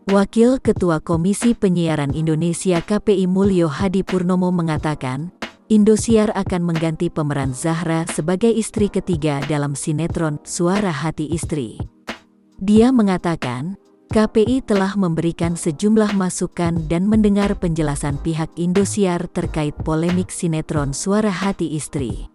Wakil Ketua Komisi Penyiaran Indonesia KPI Mulyo Hadi Purnomo mengatakan, Indosiar akan mengganti pemeran Zahra sebagai istri ketiga dalam sinetron Suara Hati Istri. Dia mengatakan, KPI telah memberikan sejumlah masukan dan mendengar penjelasan pihak Indosiar terkait polemik sinetron Suara Hati Istri.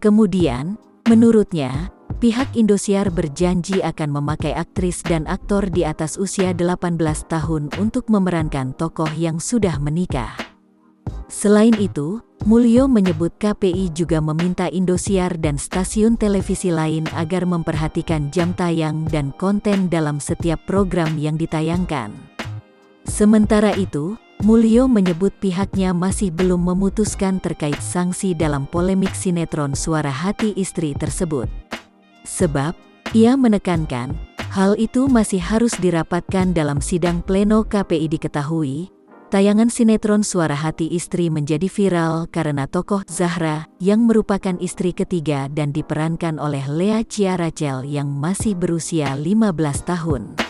Kemudian, menurutnya, pihak Indosiar berjanji akan memakai aktris dan aktor di atas usia 18 tahun untuk memerankan tokoh yang sudah menikah. Selain itu, Mulyo menyebut KPI juga meminta Indosiar dan stasiun televisi lain agar memperhatikan jam tayang dan konten dalam setiap program yang ditayangkan. Sementara itu, Mulyo menyebut pihaknya masih belum memutuskan terkait sanksi dalam polemik sinetron Suara Hati Istri tersebut. Sebab, ia menekankan, hal itu masih harus dirapatkan dalam sidang pleno KPI. Diketahui, tayangan sinetron Suara Hati Istri menjadi viral karena tokoh Zahra yang merupakan istri ketiga dan diperankan oleh Lea Cia Rachel yang masih berusia 15 tahun.